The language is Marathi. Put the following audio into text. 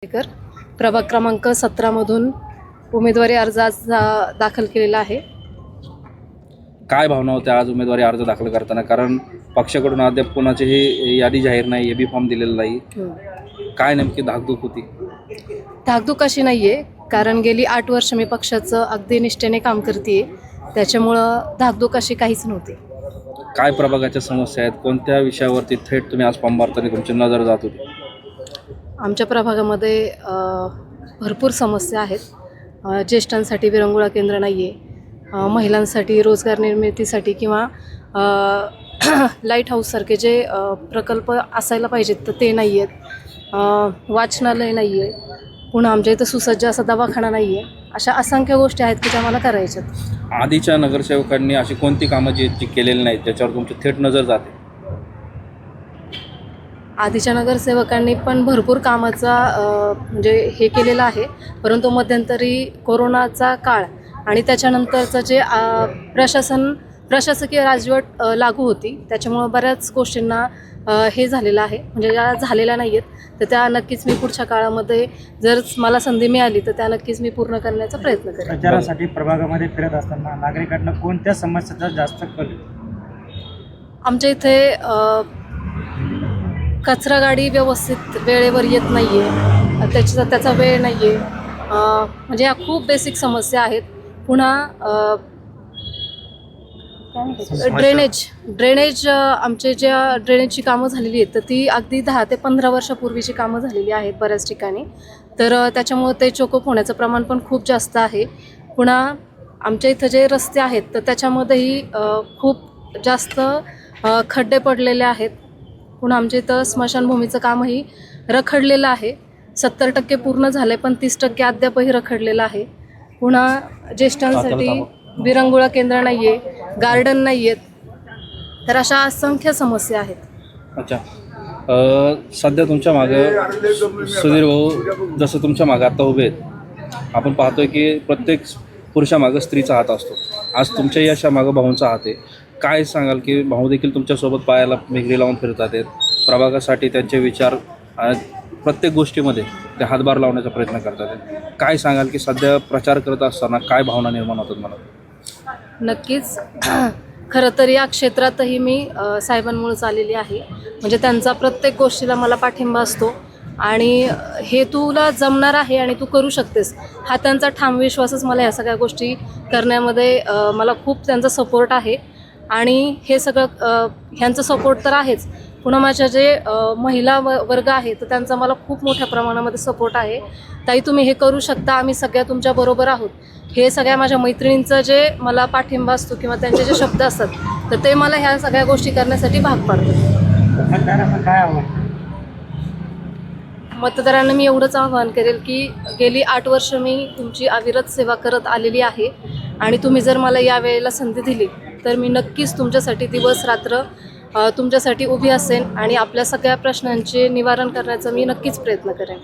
कर प्रभाग क्रमांक 17 मधून उमेदवारी अर्ज आज दाखल केलेला आहे. काय भावना होत्या आज उमेदवारी अर्ज दाखल करताना? कारण पक्षाकडून अद्याप कोणाचीही यादी जाहीर नाही, एबी फॉर्म दिलेला नाही. काय नेमकी धाकधूक होती? धाकधूक अशी नाही आहे, कारण गेली 8 वर्ष मी पक्षाचं अगदी निष्ठेने काम करते, त्याच्यामुळं धाकधूक अशी काहीच नव्हती. काय प्रभागाच्या समस्या आहेत? कोणत्या विषयावरती थेट तुम्ही आज फॉर्म भरताना तुमची नजर जात होती? आमच्या प्रभागामध्ये भरपूर समस्या आहेत. ज्येष्ठांसाठी विरंगुळा केंद्र नाही आहे, महिलांसाठी रोजगार निर्मितीसाठी किंवा लाईट हाऊससारखे जे प्रकल्प असायला पाहिजेत तर ते नाही आहेत. वाचनालय नाही आहे, पुन्हा आमच्या इथं सुसज्ज असा दवाखाना नाही आहे. अशा असंख्य गोष्टी आहेत की ज्या मला करायच्यात. आधीच्या नगरसेवकांनी अशी कोणती कामं जी केलेली नाहीत त्याच्यावर तुमची थेट नजर जाते? आधीच्या नगरसेवकांनी पण भरपूर कामाचा म्हणजे हे केलेलं आहे, परंतु मध्यंतरी कोरोनाचा काळ आणि त्याच्यानंतरचं जे प्रशासकीय राजवट लागू होती त्याच्यामुळं बऱ्याच गोष्टींना हे झालेलं आहे, म्हणजे ज्या झालेल्या नाही आहेत तर त्या नक्कीच मी पुढच्या काळामध्ये जर मला संधी मिळाली तर त्या नक्कीच मी पूर्ण करण्याचा प्रयत्न करेन. प्रचारासाठी प्रभागामध्ये फिरत असताना नागरिकांना कोणत्या समस्याचा जास्त कल? आमच्या इथे कचरा गाडी व्यवस्थित वेळेवर येत नाही आहे, त्याचा वेळ नाही आहे, म्हणजे ह्या खूप बेसिक समस्या आहेत. पुन्हा ड्रेनेज आमचे ज्या ड्रेनेजची कामं झालेली आहेत तर ती अगदी 10 ते 15 वर्षापूर्वीची कामं झालेली आहेत बऱ्याच ठिकाणी, तर त्याच्यामुळं ते चोकअप होण्याचं प्रमाण पण खूप जास्त आहे. पुन्हा आमच्या इथं जे रस्ते आहेत तर त्याच्यामध्येही खूप जास्त खड्डे पडलेले आहेत. पुन्हा आमच्या इथं स्मशानभूमीचं कामही रखडलेलं आहे. 70% पूर्ण झालं आहे, पण 30% अद्यापही रखडलेलं आहे. पुन्हा ज्येष्ठांसाठी विरंगुळा केंद्र नाही आहे, गार्डन नाही आहेत, तर अशा असंख्य समस्या आहेत. अच्छा, सध्या तुमच्या मागं सुधीर भाऊ जसं तुमच्या मागं आता उभे आहेत, आपण पाहतोय की प्रत्येक पुरुषामागं स्त्रीचा हात असतो. आज तुमच्या यशा मागं भाऊंचा हात आहे. काय सांगाल की भाऊ देखील तुमच्यासोबत पायाला मेघरी लावून फिरतात आहेत, प्रभागासाठी त्यांचे विचार प्रत्येक गोष्टीमध्ये ते हातभार लावण्याचा प्रयत्न करतात आहेत. काय सांगाल की सध्या प्रचार करत असताना काय भावना निर्माण होतात मला? नक्कीच खरं तर या क्षेत्रातही मी साहेबांमुळेच आलेली आहे, म्हणजे त्यांचा प्रत्येक गोष्टीला मला पाठिंबा असतो आणि हे तुला जमणार आहे आणि तू करू शकतेस हा त्यांचा ठाम विश्वासच मला ह्या सगळ्या गोष्टी करण्यामध्ये मला खूप त्यांचा सपोर्ट आहे. आणि हे सगळं ह्यांचं सपोर्ट तर आहेच, पुन्हा माझ्या जे महिला वर्ग आहे तर त्यांचा मला खूप मोठ्या प्रमाणामध्ये सपोर्ट आहे. ताई तुम्ही हे करू शकता, आम्ही सगळ्या तुमच्याबरोबर आहोत, हे सगळ्या माझ्या मैत्रिणींचं जे मला पाठिंबा असतो किंवा त्यांचे जे शब्द असतात तर ते मला ह्या सगळ्या गोष्टी करण्यासाठी भाग पाडतात. मतदारांना काय आव्हान? मतदारांना मी एवढंच आवाहन करेल की गेली 8 वर्ष मी तुमची अविरत सेवा करत आलेली आहे आणि तुम्ही जर मला या वेळेला संधी दिली तर मी नक्कीच तुमच्यासाठी दिवस रात्र तुमच्यासाठी उभी असेन आणि आपल्या सगळ्या प्रश्नांचे निवारण करण्याचा मी नक्कीच प्रयत्न करेन.